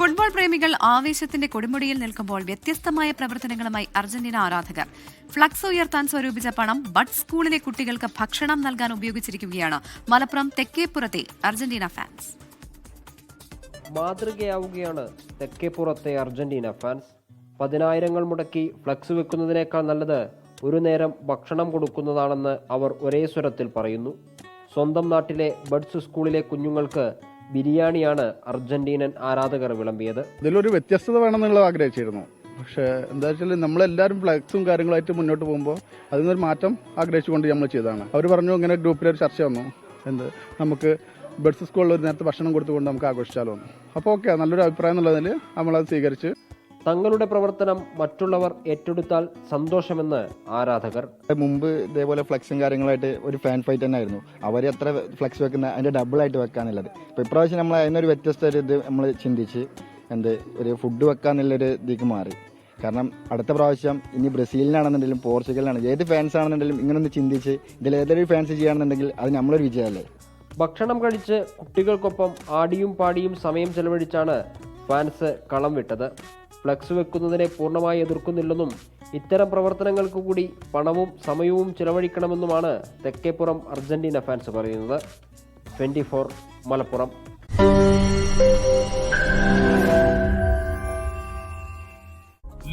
Football പ്രേമികൾ ആവേശത്തിന്റെ കൊടുമുടിയിൽ നിൽക്കുമ്പോൾ വ്യത്യസ്തമായ പ്രവർത്തനങ്ങളുമായി അർജന്റീന ആരാധകർ. ഫ്ലക്സ് ഉയർത്താൻ സ്വരൂപിച്ച പണം ബഡ് സ്കൂളിലെ കുട്ടികൾക്ക് ഭക്ഷണം നൽകാൻ ഉപയോഗിച്ചിരിക്കുകയാണ് മലപ്പുറം തെക്കേപ്പുറത്തെ അർജന്റീന ഫാൻസ്. മാതൃകയാവുകയാണ് തെക്കേപ്പുറത്തെ അർജന്റീന ഫാൻസ്. 10,000 മുടക്കി ഫ്ലക്സ് വെക്കുന്നതിനേക്കാൾ നല്ലത് ഒരു നേരം ഭക്ഷണം കൊടുക്കുന്നതാണെന്ന് അവർ ഒരേ സ്വരത്തിൽ പറയുന്നു. സ്വന്തം നാട്ടിലെ ബഡ്സ് സ്കൂളിലെ കുഞ്ഞുങ്ങൾക്ക് ബിരിയാണിയാണ് അർജന്റീനൻ ആരാധകർ വിളമ്പിയത്. ഇതിലൊരു വ്യത്യസ്തത വേണമെന്നുള്ള ആഗ്രഹിച്ചിരുന്നു. പക്ഷേ എന്താ വെച്ചാൽ നമ്മളെല്ലാവരും ഫ്ലക്സും കാര്യങ്ങളായിട്ട് മുന്നോട്ട് പോകുമ്പോൾ അതിൽ നിന്നൊരു മാറ്റം ആഗ്രഹിച്ചുകൊണ്ട് നമ്മൾ ചെയ്തതാണ്. അവർ പറഞ്ഞു ഇങ്ങനെ ഗ്രൂപ്പിലൊരു ചർച്ച വന്നു, നമുക്ക് ബഡ്സ് സ്കൂളിൽ ഒരു നേരത്തെ ഭക്ഷണം കൊടുത്തുകൊണ്ട് നമുക്ക് ആഘോഷിച്ചാലോ. അപ്പോൾ ഓക്കെ, നല്ലൊരു അഭിപ്രായം എന്നുള്ളതിൽ നമ്മളത് സ്വീകരിച്ച്. തങ്ങളുടെ പ്രവർത്തനം മറ്റുള്ളവർ ഏറ്റെടുത്താൽ സന്തോഷമെന്ന് ആരാധകർ. മുമ്പ് ഇതേപോലെ ഫ്ലക്സും കാര്യങ്ങളായിട്ട് ഒരു ഫാൻ ഫൈറ്റ് തന്നെ ആയിരുന്നു. അവർ എത്ര ഫ്ലക്സ് വെക്കുന്ന അതിന്റെ ഡബിളായിട്ട് വെക്കാന്നുള്ളത്. ഇപ്പോൾ ഇപ്രാവശ്യം നമ്മൾ അതിനൊരു വ്യത്യസ്ത ഒരു ഇത് നമ്മൾ ചിന്തിച്ച് ഒരു ഫുഡ് വെക്കാന്നുള്ളൊരു ഇതിലേക്ക് മാറി. കാരണം അടുത്ത പ്രാവശ്യം ഇനി ബ്രസീലിനാണെന്നുണ്ടെങ്കിലും പോർച്ചുഗലിനാണെങ്കിലും ഏത് ഫാൻസ് ആണെന്നുണ്ടെങ്കിലും ഇങ്ങനൊന്ന് ചിന്തിച്ച് ഇതിൽ ഏതൊരു ഫാൻസ് ചെയ്യുകയാണെന്നുണ്ടെങ്കിൽ അത് നമ്മളൊരു വിജയമല്ലേ. ഭക്ഷണം കഴിച്ച് കുട്ടികൾക്കൊപ്പം ആടിയും പാടിയും സമയം ചെലവഴിച്ചാണ് ഫാൻസ് കളം വിട്ടത്. ഫ്ലക്സ് വെക്കുന്നതിനെ പൂർണ്ണമായി എതിർക്കുന്നില്ലെന്നും ഇത്തരം പ്രവർത്തനങ്ങൾക്ക് കൂടി പണവും സമയവും ചിലവഴിക്കണമെന്നുമാണ് തെക്കേപ്പുറം അർജന്റീന ഫാൻസ് പറയുന്നത്. 24 മലപ്പുറം.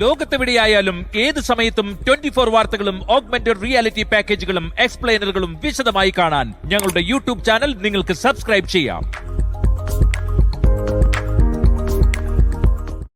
ലോകത്തെവിടെയായാലും ഏത് സമയത്തും 24 വാർത്തകളും ഓഗ്മെന്റഡ് റിയാലിറ്റി പാക്കേജുകളും എക്സ്പ്ലെയിനറുകളും വിശദമായി കാണാൻ ഞങ്ങളുടെ യൂട്യൂബ് ചാനൽ നിങ്ങൾക്ക് സബ്സ്ക്രൈബ് ചെയ്യാം.